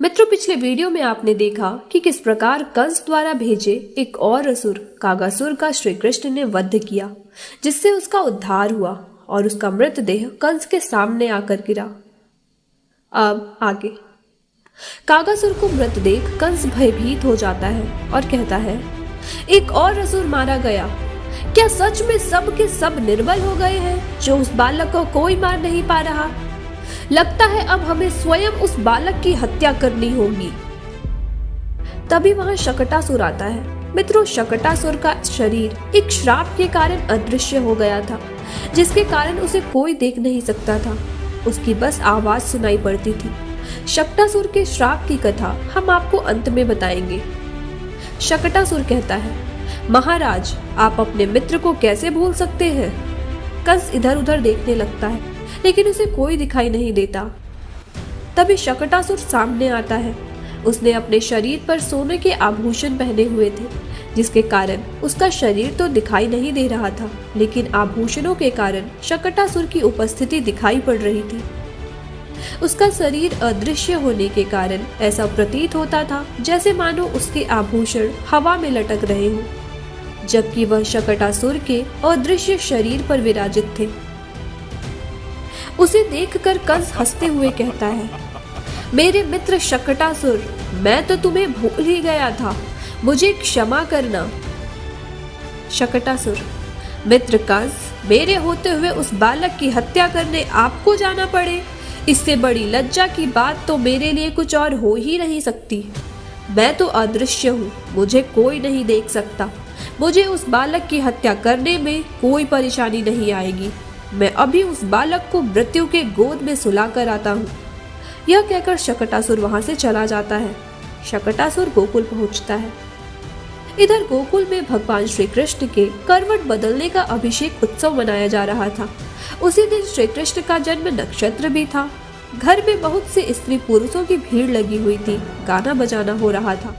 मित्रों, पिछले वीडियो में आपने देखा कि किस प्रकार कंस द्वारा भेजे एक और असुर कागासुर का श्री कृष्ण ने वध किया, जिससे उसका उद्धार हुआ और उसका मृतदेह कंस के सामने आकर गिरा। अब आगे कागासुर को मृत देख कंस भयभीत हो जाता है और कहता है, एक और असुर मारा गया। क्या सच में सब के सब निर्बल हो गए हैं जो उस बालक को कोई मार नहीं पा रहा? लगता है अब हमें स्वयं उस बालक की हत्या करनी होगी। तभी वहां शकटासुर आता है। मित्रों, शकटासुर का शरीर एक श्राप के कारण अदृश्य हो गया था, जिसके कारण उसे कोई देख नहीं सकता था। उसकी बस आवाज सुनाई पड़ती थी। शकटासुर के श्राप की कथा हम आपको अंत में बताएंगे। शकटासुर कहता है, महाराज, आप अपने मित्र को कैसे भूल सकते हैं? कंस इधर उधर देखने लगता है, लेकिन उसे कोई दिखाई नहीं देता। तभी शकटासुर सामने आता है। उसने अपने शरीर पर सोने के आभूषण पहने हुए थे, जिसके कारण उसका शरीर तो दिखाई नहीं दे रहा था, लेकिन आभूषणों के कारण शकटासुर की उपस्थिति दिखाई पड़ रही थी। उसका शरीर अदृश्य होने के कारण ऐसा प्रतीत होता था जैसे मानो उसके आभूषण हवा में लटक रहे हों, जबकि वह शकटासुर के अदृश्य शरीर पर विराजित थे। उसे देखकर कंस हंसते हुए कहता है, मेरे मित्र शकटासुर, मैं तो तुम्हें भूल ही गया था, मुझे क्षमा करना। शकटासुर, मित्र कंस, मेरे होते हुए उस बालक की हत्या करने आपको जाना पड़े, इससे बड़ी लज्जा की बात तो मेरे लिए कुछ और हो ही नहीं सकती। मैं तो अदृश्य हूँ, मुझे कोई नहीं देख सकता। मुझे उस बालक की हत्या करने में कोई परेशानी नहीं आएगी। मैं अभी उस बालक को मृत्यु के गोद में सुला कर आता हूँ। यह कहकर शकटासुर वहां से चला जाता है। शकटासुर गोकुल पहुंचता है। इधर गोकुल में भगवान श्री कृष्ण के करवट बदलने का अभिषेक उत्सव मनाया जा रहा था। उसी दिन श्री कृष्ण का जन्म नक्षत्र भी था। घर में बहुत से स्त्री पुरुषों की भीड़ लगी हुई थी। गाना बजाना हो रहा था।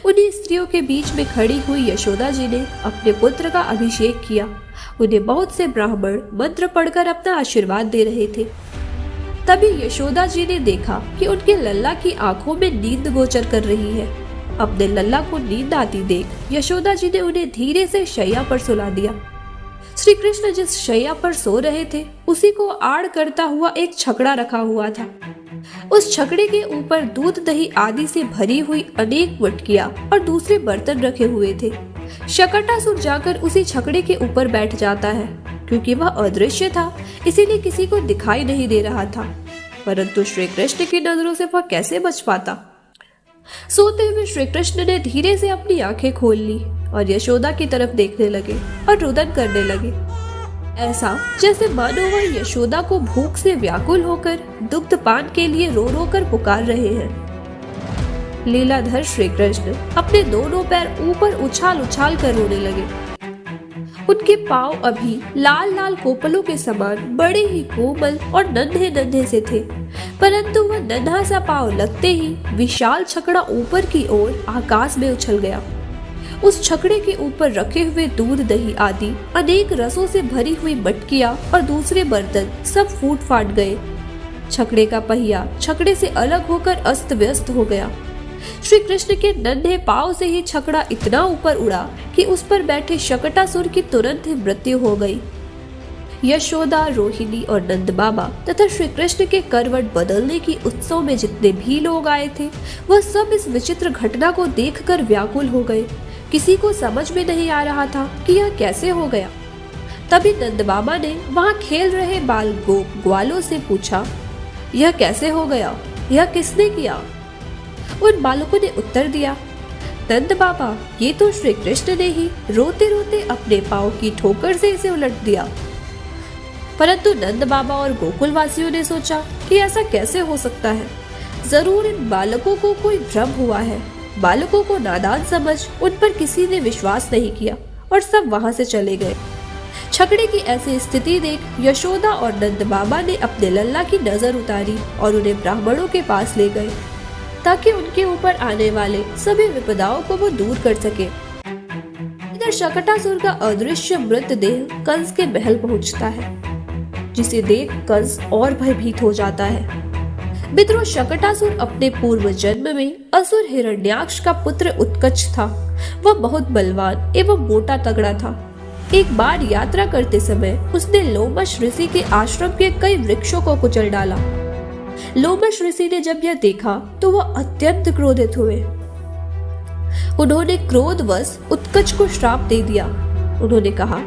उन्हीं स्त्रियों के बीच में खड़ी हुई यशोदा जी ने अपने पुत्र का अभिषेक किया। उन्हें बहुत से ब्राह्मण मंत्र पढ़कर अपना आशीर्वाद दे रहे थे। तभी यशोदा जी ने देखा कि उनके लल्ला की आंखों में नींद गोचर कर रही है। अपने लल्ला को नींद आती देख यशोदा जी ने उन्हें धीरे से शैया पर सुला दिया। श्री कृष्ण जिस शैया पर सो रहे थे, उसी को आड़ करता हुआ एक छकड़ा रखा हुआ था। उस छकड़े के ऊपर दूध दही आदि से भरी हुई अनेक मटकियां और दूसरे बर्तन रखे हुए थे। शकटासुर जाकर उसी छकड़े के ऊपर बैठ जाता है। क्योंकि वह अदृश्य था, इसीलिए किसी को दिखाई नहीं दे रहा था। परंतु श्री कृष्ण की नजरों से वह कैसे बच पाता? सोते हुए श्री कृष्ण ने धीरे से अपनी आंखें खोल ली और यशोदा की तरफ देखने लगे और रुदन करने लगे। ऐसा जैसे मानो वह यशोदा को भूख से व्याकुल होकर दुग्ध पान के लिए रो रो कर पुकार रहे हैं। लीलाधर श्री कृष्ण अपने दोनों पैर ऊपर उछाल उछाल कर रोने लगे। उनके पांव अभी लाल लाल कोपलों के समान बड़े ही कोमल और नन्हे नन्हे से थे, परंतु वह नन्हा सा पांव लगते ही विशाल छकड़ा ऊपर की ओर आकाश में उछल गया। उस छकड़े के ऊपर रखे हुए दूध दही आदि अनेक रसों से भरी हुई मटकियां और दूसरे बर्तन सब फूट फाट गए। छकड़े का पहिया छकड़े से अलग होकर अस्त व्यस्त हो गया। श्री कृष्ण के नन्हे पांव से ही छकड़ा इतना ऊपर उड़ा कि उस पर बैठे शकटासुर की तुरंत ही मृत्यु हो गई। यशोदा, रोहिणी और नंद बाबा तथा श्री कृष्ण के करवट बदलने की उत्सव में जितने भी लोग आए थे, वह सब इस विचित्र घटना को देखकर व्याकुल हो गए। किसी को समझ में नहीं आ रहा था कि यह कैसे हो गया। तभी नंद बाबा ने वहां खेल रहे बाल ग्वालों से पूछा, यह कैसे हो गया? यह किसने किया? उन बालकों ने उत्तर दिया, नंद बाबा, ये तो श्री कृष्ण ने ही रोते रोते अपने पांव की ठोकर से इसे उलट दिया। परंतु नंद बाबा और गोकुल वासियों ने सोचा कि ऐसा कैसे हो सकता है? जरूर इन बालकों को कोई भ्रम हुआ है। बालकों को नादान समझ उन पर किसी ने विश्वास नहीं किया और सब वहां से चले गए। छकड़े की ऐसी स्थिति देख यशोदा और नंद बाबा ने अपने लल्ला की नजर उतारी और उन्हें ब्राह्मणों के पास ले गए, ताकि उनके ऊपर आने वाले सभी विपदाओं को वो दूर कर सके। इधर शकटासुर का अदृश्य मृतदेह कंस के महल पहुंचता है, जिसे देख कंस और भयभीत हो जाता है। मित्रों, शकटासुर अपने पूर्व जन्म में असुर हिरण्याक्ष का पुत्र उत्कच था। वह बहुत बलवान एवं मोटा तगड़ा था। एक बार यात्रा करते समय उसने लोमश ऋषि के आश्रम के कई वृक्षों को कुचल डाला। लोमश ऋषि ने जब यह देखा तो वह अत्यंत क्रोधित हुए। उन्होंने क्रोधवश उत्कच को श्राप दे दिया। उन्होंने कहा,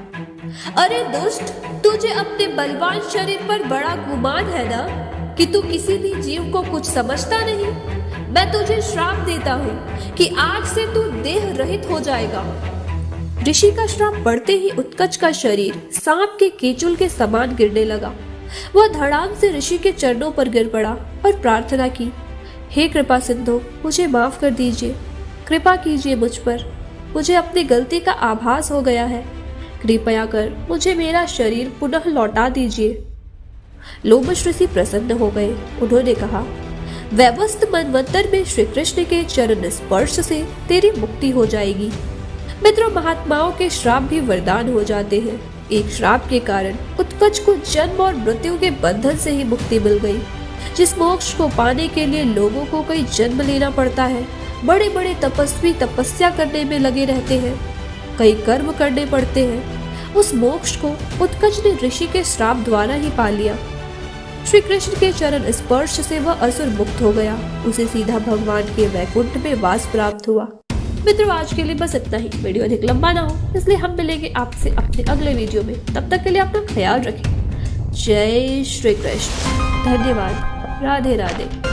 अरे दुष्ट, तुझे अपने बलवान शरीर पर बड़ा गुमान है ना कि तू किसी भी जीव को कुछ समझता नहीं। मैं तुझे श्राप देता हूँ कि आज से तू देह रहित हो जाएगा। ऋषि का श्राप पड़ते ही उत्कच का शरीर सांप के केचुल के समान गिरने लगा। वह धड़ाम से ऋषि के चरणों पर गिर पड़ा और प्रार्थना की, हे कृपा सिंधु, मुझे माफ कर दीजिए। कृपा कीजिए मुझ पर, मुझे अपनी गलती का आभास हो गया है। कृपया कर मुझे मेरा शरीर पुनः लौटा दीजिए। लोमश ऋषि प्रसन्न हो गए। उन्होंने कहा, वैवस्त मनवंतर में श्री कृष्ण के चरण स्पर्श से तेरी मुक्ति हो जाएगी। मित्रों, महात्माओं के श्राप भी वरदान हो जाते हैं। एक श्राप के कारण उत्कच को जन्म और मृत्यु के बंधन से ही मुक्ति मिल गई। जिस मोक्ष को पाने के लिए लोगों को कई जन्म लेना पड़ता है, बड़े बड़े तपस्वी तपस्या करने में लगे रहते हैं, कई कर्म करने पड़ते हैं, उस मोक्ष को उत्कच ने ऋषि के श्राप द्वारा ही पा लिया। श्री कृष्ण के चरण स्पर्श से वह असुर मुक्त हो गया। उसे सीधा भगवान के वैकुंठ में वास प्राप्त हुआ। मित्रों, आज के लिए बस इतना ही। वीडियो अधिक लंबा ना हो, इसलिए हम मिलेंगे आपसे अपने अगले वीडियो में। तब तक के लिए अपना ख्याल रखें। जय श्री कृष्ण। धन्यवाद। राधे राधे।